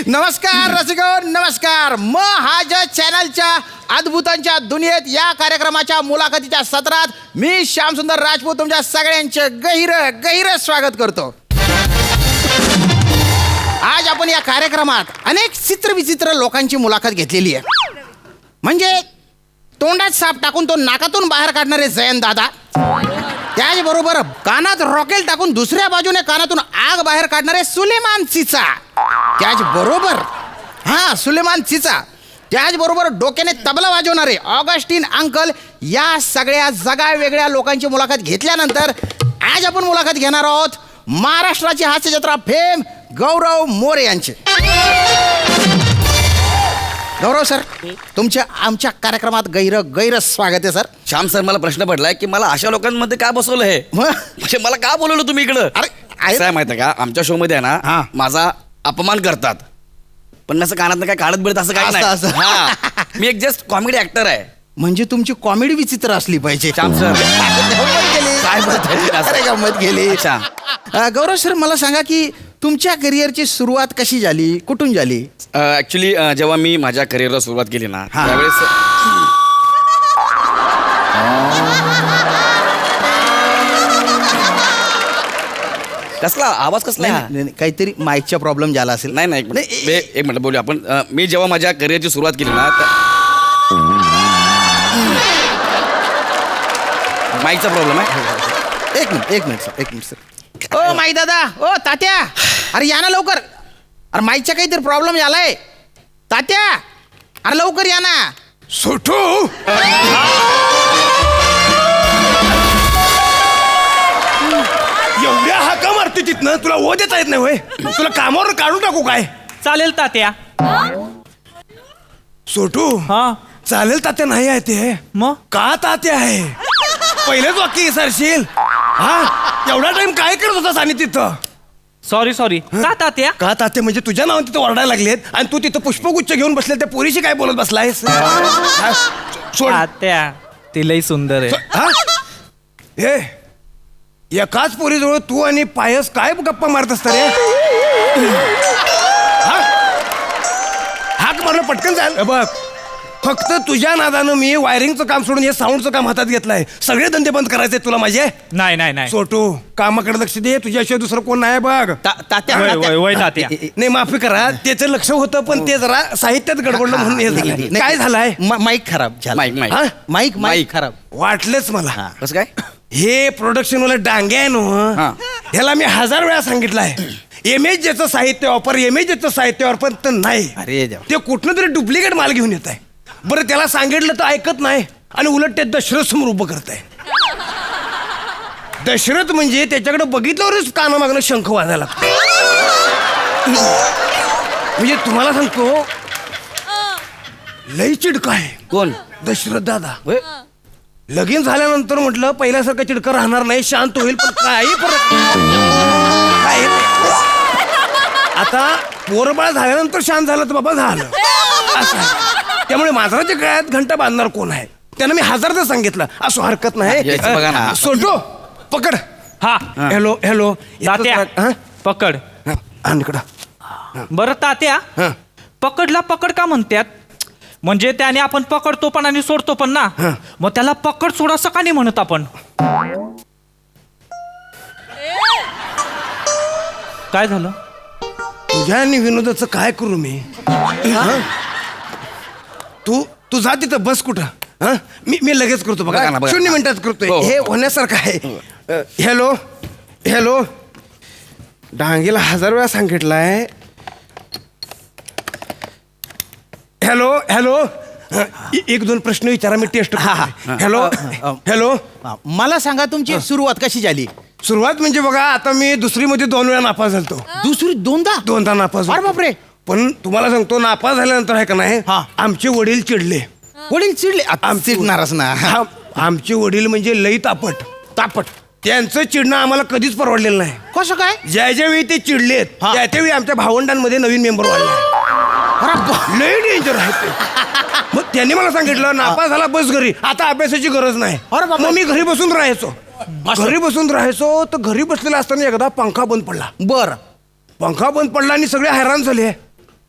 नमस्कार रसिको, नमस्कार. महाज चॅनलच्या अद्भुतांच्या दुनियेत या कार्यक्रमाच्या मुलाखतीच्या सत्रात मी श्यामसुंदर राजपूत तुमच्या सगळ्यांचे गहिरं स्वागत करतो. आज आपण या कार्यक्रमात अनेक चित्रविचित्र लोकांची मुलाखत घेतलेली आहे. म्हणजे तोंडात साप टाकून तो नाकातून बाहेर काढणारे जयंत दादा, त्याचबरोबर कानात रॉकेल टाकून दुसऱ्या बाजूने कानातून आग बाहेर काढणारे सुलेमान चिचा, सुलेमान चिचा, त्याचबरोबर डोक्याने तबला वाजवणारे ऑगस्टीन अंकल, या सगळ्या जगावेगळ्या लोकांची मुलाखत घेतल्यानंतर आज आपण मुलाखत घेणार आहोत महाराष्ट्राची हास्यजत्रा फेम गौरव मोरे यांचे. गौरव सर, तुमच्या आमच्या कार्यक्रमात गैर स्वागत आहे सर. श्याम सर, मला प्रश्न पडलाय की मला अशा लोकांमध्ये का बसवलं हे, म्हणजे मला का बोलवलं तुम्ही इकडं? अरे काय माहिती आहे का, आमच्या शो मध्ये आहे ना माझा अपमान करतात, पण असं कानात काय काढत बिडत असं काय नाही. मी एक जस्ट कॉमेडी ऍक्टर आहे. म्हणजे तुमची कॉमेडी विचित्र असली पाहिजे. श्याम सर काय गंमत गेली. गौरव सर, मला सांगा की तुमच्या करिअरची सुरुवात कशी झाली, कुठून झाली? ऍक्च्युली जेव्हा मी माझ्या करिअरला सुरुवात केली ना त्यावेळेस कसला आवाज कसला काहीतरी माईकचा प्रॉब्लेम झाला असेल. नाही एक मिनिट बोलूया आपण. मी जेव्हा माझ्या करिअरची सुरुवात केली ना माईकचा प्रॉब्लेम आहे. एक मिनिट सर. ओ माई दादा, ओ तात्या, अरे या ना लवकर. अरे माईकचा काहीतरी प्रॉब्लेम झालाय. तात्या, अरे लवकर या ना. सुटू एवढ्या हाका मारते तिथनं, तुला ओ देता येत नाही होय? तुला कामावर काढून टाकू काय? चालेल तात्या. सोटू हा चालेल तात्या नाही आहे ते. मग का तात्या आहे? पहिलेच वाक्य विसरशील. हा एवढा टाइम काय करत होतास आणि तिथं? सॉरी का तात्या? का तात्या म्हणजे तुझ्या नावाने तिथं ओरडायला लागलेत आणि तू तिथं पुष्पगुच्छ घेऊन बसले, त्या पोरीशी काय बोलत बसलायस? सोड. तात्या ती लई सुंदर आहे. हा? ए एकाच पोरीजवळ तू आणि पायस काय गप्पा मारत असता रे? हाक मारलं पटकन जाईल बघ. फक्त तुझ्या नादानं मी वायरिंगचं काम सोडून हे साऊंडचं काम हातात घेतलंय. सगळे धंदे बंद करायचे तुला माझे. नाही सोटू कामाकडे लक्ष दे, तुझ्याशिवाय दुसरं कोण नाही बघ. तात्या वय तात्या. नाही माफी करा, त्याचं लक्ष होतं पण ते जरा साहित्यात गडबडलं म्हणून हे झालं. काय झालंय? माईक खराब झाला. माईक खराब वाटलंच मला. कसं काय? हे प्रोडक्शन वाला डांगे आहे ना, ह्याला मी 1000 वेळा सांगितलंय एमएचचं साहित्य वापर, एमएचचं साहित्य वापर, तर नाही. अरे ते कुठनं तरी डुप्लिकेट माल घेऊन येत आहे. बरं त्याला सांगितलं तर ऐकत नाही आणि उलट ते दशरथ समोर उभं करत आहे. दशरथ म्हणजे त्याच्याकडे बघितल्यावरच कानामागनं शंख वाजायला लागतो. म्हणजे तुम्हाला सांगतो लई चिडका आहे. कोण? दशरथ दादा. लगीन झाल्यानंतर म्हटलं पहिल्यासारखं चिडकं राहणार नाही, शांत होईल, पण काही फरक काय. आता पोरबाळ झाल्यानंतर शांत झालं तर बाबा झालं असं आहे. त्यामुळे मांजराच्या गळ्यात घंटा बांधणार कोण आहे? त्यानं मी 1000दा सांगितलं. असं हरकत नाही. बघा ना. सोडो पकड. हा हॅलो तात्या पकड. बरं तात्या, पकडला पकड का म्हणतात? म्हणजे त्याने आपण पकडतो पण आणि सोडतो पण ना, मग त्याला पकड सोड असं का नाही म्हणत आपण? काय झालं? तुझ्या आणि विनोदाचं काय करू मी? तू जा तिथं बस कुठं. मी लगेच करतो बघा. 0 मिनिटात करतोय. हे होण्यासारखं आहे. हॅलो डांगेला 1000 वेळा सांगितलंय. हॅलो 1-2 प्रश्न विचारा, मी टेस्ट. हॅलो मला सांगा तुमची सुरुवात कशी झाली? सुरुवात म्हणजे बघा, आता मी दुसरीमध्ये 2 वेळा नापास झालतो. दुसरी दोनदा नापास. अरे बापरे. पण तुम्हाला सांगतो नापास झाल्यानंतर आहे का नाही, आमचे वडील चिडले. वडील चिडले? आमचे चिडणारच ना. आमचे वडील म्हणजे लई तापट. त्यांचं चिडणं आम्हाला कधीच परवडलेलं नाही. कसं काय? ज्यावेळी ते चिडलेत त्यावेळी आमच्या भावंडांमध्ये नवीन मेंबर वाढला. लई डेंजर आहे ते. मग त्यांनी मला सांगितलं नापास झाला बस घरी, आता अभ्यासाची गरज नाही. मग मी घरी बसून राहायचो. तर घरी बसलेला असताना एकदा पंखा बंद पडला. बर. पंखा बंद पडला आणि सगळे हैराण झाले.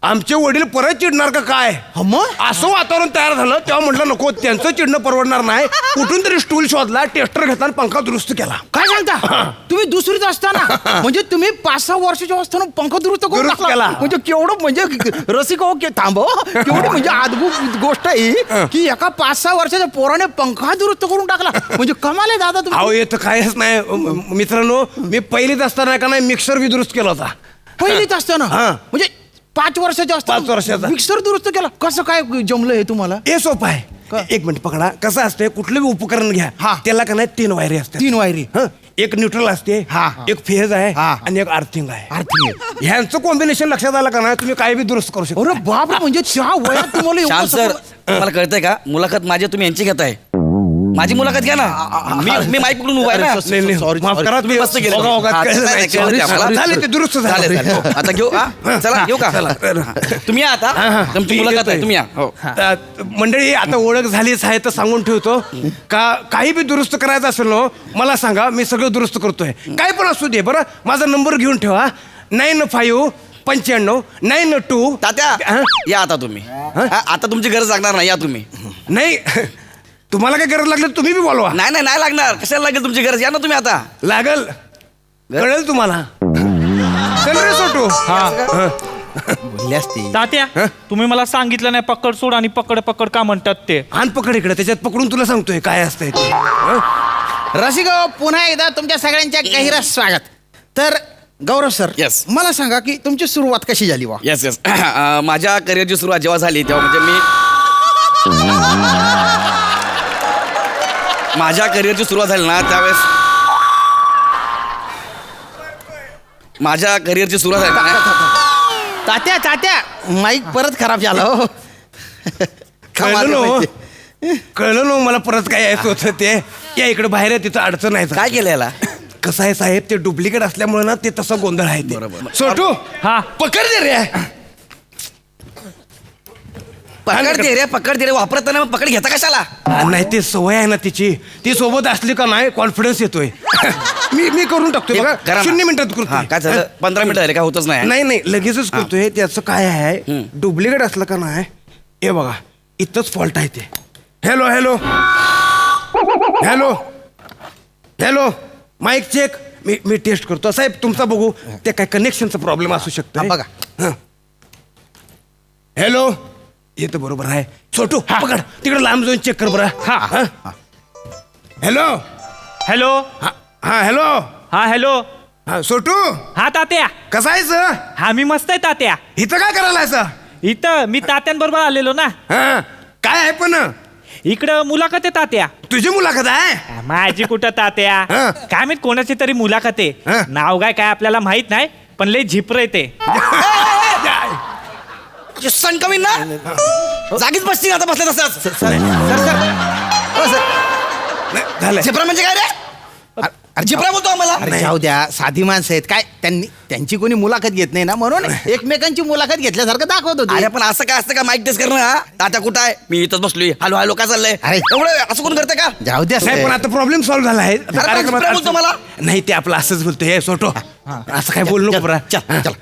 आमचे वडील परत चिडणार का काय मग असं वातावरण तयार झालं तेव्हा म्हटलं नको त्यांचं चिडणं परवडणार नाही कुठून तरी स्टूल शोधला टेस्टर घेतला आणि पंखा दुरुस्त केला काय सांगता तुम्ही दुसरीच असताना म्हणजे तुम्ही 5-6 वर्षाच्या असताना पंख दुरुस्त करून दुरुस्त टाकला. केला. म्हणजे केवढं म्हणजे रसिक हो की थांब हो. केवढी म्हणजे अद्भुत गोष्ट आहे की एका 5-6 वर्षाच्या पोराने पंखा दुरुस्त करून टाकला म्हणजे कमाल आहे दादा अहो तुम्ही येतं कायच नाही मित्रांनो मी पहिलीच असताना का नाही मिक्सर बी दुरुस्त केला होता पहिलीच असताना हा. म्हणजे 5 वर्षाच्या 5 वर्षाचा. मिक्सर दुरुस्त केला कसं काय जमलं हे तुम्हाला हे सोपं आहे एक मिनिट पकडा कसं असते कुठलं बी उपकरण घ्या हा. त्याला का नाही 3 वायरी असते 3 वायरी एक न्यूट्रल असते हा. एक फेज आहे हा. आणि एक आर्थिंग आहे आर्थिंग आहे. ह्यांचं कॉम्बिनेशन लक्षात आलं का नाही तुम्ही काय बी दुरुस्त करू शकता अरे बाप म्हणजे त्या वयात तुम्हाला एवढं श्याम सर सगळं- मला कळतंय का मुलाखत माझी तुम्ही यांची घेताय माझी मुलाखत घ्या ना मी माईक पकडून उभा आहे ना नाही, नाही, Sorry, माफ करा तुम्ही मस्त गेले ओघा, ओघा, हा, कळलं नाही, नाही, कळलं ते sorry, आम्हाला. झाले ते दुरुस्त झाले. चालेल, चालेल. हो, आता घेऊ चला घेऊ का चला. तुम्ही या आता तुमची मुलाखत आहे तुम्ही या हो मंडळी आता ओळख झालीच आहे तर सांगून ठेवतो का काही बी दुरुस्त करायचं असेल ना मला सांगा मी सगळं दुरुस्त करतोय काय पण असू दे बरं माझा नंबर घेऊन ठेवा 95 92 तात्या हा? या आता तुम्ही हा, आता तुमची गरज लागणार नाही या तुम्ही नाही तुम्हाला काय गरज लागली तर तुम्ही बी बोलवा नाही लागणार कशाला लागेल तुमची गरज या ना तुम्ही आता लागल कळेल तुम्हाला चल रे सोटू बोलली असती तात्या तुम्ही मला सांगितलं नाही पकड सोड आणि पकड पकड का म्हणतात ते आण पकड इकडे त्याच्यात पकडून तुला सांगतोय काय असतंय ते हं? रसिक पुन्हा एकदा तुमच्या सगळ्यांच्या गहिरा स्वागत तर गौरव सर Yes. मला सांगा की तुमची सुरुवात कशी झाली वा येस येस माझ्या करिअरची सुरुवात जेव्हा झाली तेव्हा म्हणजे मी माझ्या करिअरची सुरुवात झाली ना त्यावेळेस माझ्या करिअरची सुरुवात झाली ना तात्या माईक परत खराब झाला हो कळलं ना हो? कळलं ना मला परत काय यायचं होतं ते या इकडे बाहेर आहे तिथं अडचण आहे काय केलं याला कसं आहे साहेब ते डुप्लिकेट असल्यामुळे ना ते तसं गोंधळ आहे ते बरोबर. सोटू हा पकड दे रे पकड दे रे वापरत नाही मग पकड घेता कशाला नाही ते सवय आहे ना तिची ती सोबत असली का नाही कॉन्फिडन्स येतोय मी करून टाकतोय बघा करा ना. 0 मिनिटात हा, करतोय काय झालं 15 मिनिटं झाले काय होतच नाही नाही लगेचच करतोय त्याचं काय आहे डुप्लिकेट असलं का नाही हे बघा इथंच फॉल्ट आहे ते hello hello hello hello mic check मी टेस्ट करतो साहेब तुमचा बघू ते काय कनेक्शनचा प्रॉब्लेम असू शकतो हा, बघा. हॅलो हे तर बरोबर आहे छोटू पकड तिकडे लांब जाऊन चेक कर बरं हा. हॅलो हॅलो हा हॅलो हा हॅलो हा छोटू हा तात्या कसा आहे सर हा मी मस्त आहे तात्या इथं काय करायला आहे सर इथं मी तात्यांबरोबर आलेलो ना हा काय आहे पण इकडं मुलाखत आहे तात्या तुझी मुलाखत आहे माझी कुठं तात्या हा. काय माहित कोणाची तरी मुलाखत हा. आहे नाव काय आपल्याला माहित नाही पण लय झिपर आहे ते कमी ना जागीच बसतील आता बसले तसंच झालं झिपरा म्हणजे काय रे झिपरा बोलतो आम्हाला अरे जाऊ द्या साधी माणसं आहेत काय त्यांची कोणी मुलाखत घेत नाही ना म्हणून एकमेकांची मुलाखत घेतल्यासारखं दाखवत अरे होते पण असं काय असतं का माईक टेस्ट करणं हा तात्या कुठं आहे मी इथंच बसलोय हॅलो हॅलो काय चाललंय अरे. एवढं असं कोण करतं का जाऊ द्या नाही पण आता प्रॉब्लेम सॉल्व्ह झाला आहे आता अरे, कार्यक्रमात काय बोलतो मला? नाही ते आपलं असंच बोलतो हे सोटो असं काय बोलू नको बरं चल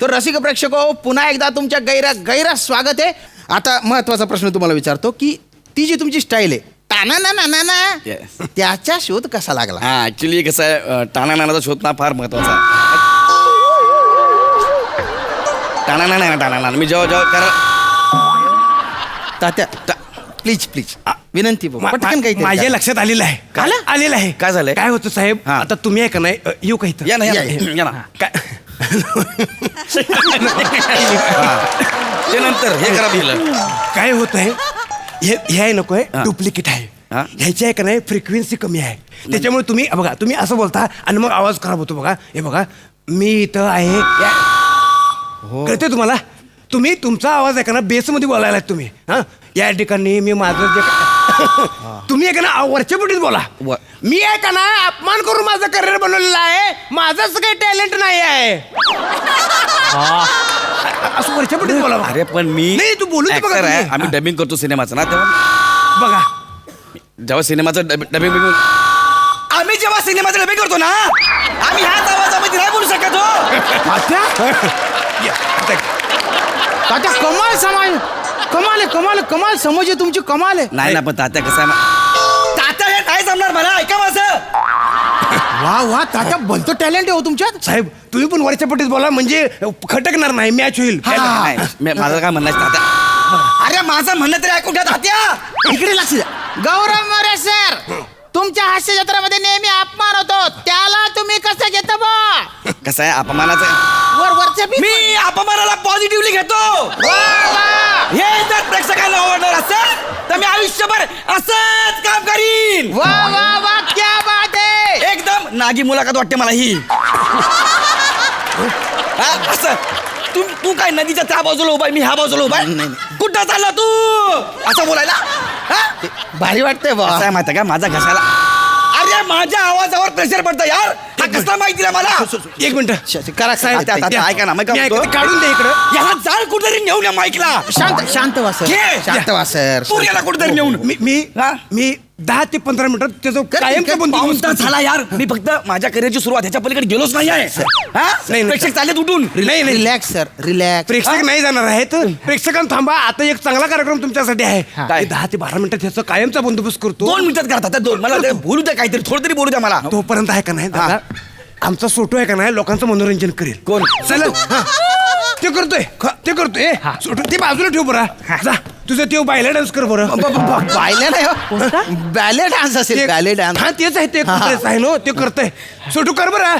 तर रसिक प्रेक्षक पुन्हा एकदा तुमच्या गैरा स्वागत आहे आता महत्वाचा प्रश्न तुम्हाला विचारतो की ती जी तुमची स्टाईल आहे टाना ना ना ना ना Yes. त्याचा शोध कसा लागला हा ऍक्च्युली कसं आहे टाणा नानाचा शोध ना फार महत्वाचा आहे टाणा नाना मी जेव्हा तात्या प्लीज विनंती पटकन काही माझ्या लक्षात आलेलं आहे काय? आलेलं आहे काय झालंय? काय होतं साहेब हा. आता तुम्ही आहे का नाही येऊ का इथं या ना या, या ना काय ते नंतर हे करा दिलं काय होत आहे हे आहे नको आहे हा. डुप्लिकेट आहे हा. ह्याची आहे का नाही फ्रिक्वेन्सी कमी आहे त्याच्यामुळे तुम्ही बघा तुम्ही असं बोलता आणि मग आवाज खराब होतो बघा हे बघा मी इथं आहे कळते तुम्हाला तुम्ही तुमचा आवाज आहे का ना बेसमध्ये बोलायला तुम्ही हा या ठिकाणी मी माझं जे तुम्ही आहे का ना वरच्या पुढीच बोला मी आहे का ना अपमान करून माझं करिअर बनवलेलं आहे माझंच काही टॅलेंट नाही आहे असं वरच्या पुढीच बोला बघा. अरे पण मी नाही, तू बोलू दे बघा actor आहे तुम्ही. आम्ही डबिंग करतो सिनेमाचं ना तेव्हा बघा जेव्हा सिनेमाचं डबिंग आम्ही जेव्हा सिनेमाचं डबिंग करतो ना आम्ही ह्याच आवाजामध्ये नाही बोलू शकत हो या, आता- तात्या कमाल समाज, कमाल आहे, कमाल आहे, कमाल समज आहे तुमची, कमाल आहे. नाही ना पण तात्या कसं आहे तात्या हे नाही जमणार मला ऐका माझं. वा वा तात्या भलतं टॅलेंट आहे हो तुमच्यात. साहेब तुम्ही पण वरच्या पट्टीत बोला म्हणजे खटकणार नाही, मॅच होईल. हा. नाही, माझं काय म्हणणं आहे तात्या. अरे माझं म्हणणं तरी ऐकून घ्या तात्या. इकडे लक्ष द्या. गौरव मोरे सर, तुमच्या हास्य जत्रेमध्ये नेहमी अपमान होतो, त्याला तुम्ही कसं घेता बा? कसं आहे अपमानाचं वरच्या मी अपमानाला पॉझिटिव्हली घेतो. हे जर प्रेक्षकांना आवडणार असेल तर मी आयुष्यभर असंच काम करीन. वा वा वा क्या बात आहे. एकदम नागी मुलाखत वाटते मला ही. हा, असं तू काय नदीच्या त्या बाजूला उभा आहे, मी ह्या बाजूला उभा आहे. कुठं चालला तू असं बोलायला? हा? भारी वाटतंय बा. असं आहे माहिती का माझा घशाला अरे माझ्या आवाजावर प्रेशर पडतं यार. हा कसला माहिती ना मला. एक मिनिट करा साहेब. आता ऐका ना मग मी ऐकतो, ते काढून दे इकडं. याला जाळ कुठेतरी नेऊन या माईकला. शांत शांत व्हा सर, घे. शांत व्हा सर. तू याला कुठेतरी नेऊन हा? मी 10 ते 15 मिनिटात त्याचं कायमचं बंद करून पाऊस झाला यार. मी फक्त माझ्या करिअरची सुरुवात ह्याच्या पलीकडे गेलोच नाही आहे. हा? नाही. प्रेक्षक चाललेत उठून. नाही नाही रिलॅक्स सर, रिलॅक्स. प्रेक्षक नाही जाणार आहेत. प्रेक्षकांना थांबा, आता एक चांगला कार्यक्रम तुमच्यासाठी आहे. काय? 10 ते 12 मिनिटात त्याचा कायमचा बंदोबस्त करतो. 2 मिनिटात करतात 2. मला ते बोलू द्या काहीतरी थोडं तरी बोलू द्या मला. तोपर्यंत आहे का नाही दादा, आमचा सोटू आहे का नाही लोकांचं मनोरंजन करेल. कोण? चल ते करतोय ते करतोय. सोटू ते बाजूला ठेव बरं. जा तुझं ते बायला डान्स कर बरं. बायले नाही हो. बॅले डान्स असेल, बॅले डान्स. हा तेच आहे, ते करतोयच आहे ना, ते करतोय. सोटू कर बरं.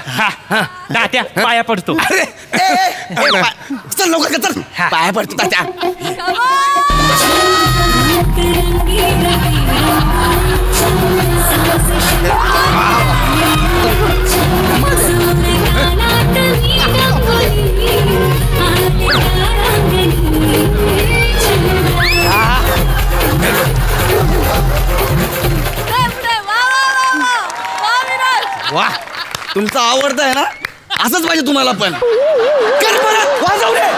तात्या पाया पडतो. अरे चल लवकर कर, चल पाया पडतो तात्या. वा तुमचं आवडतं आहे ना, असंच पाहिजे तुम्हाला पण. कर परत वाजव रे.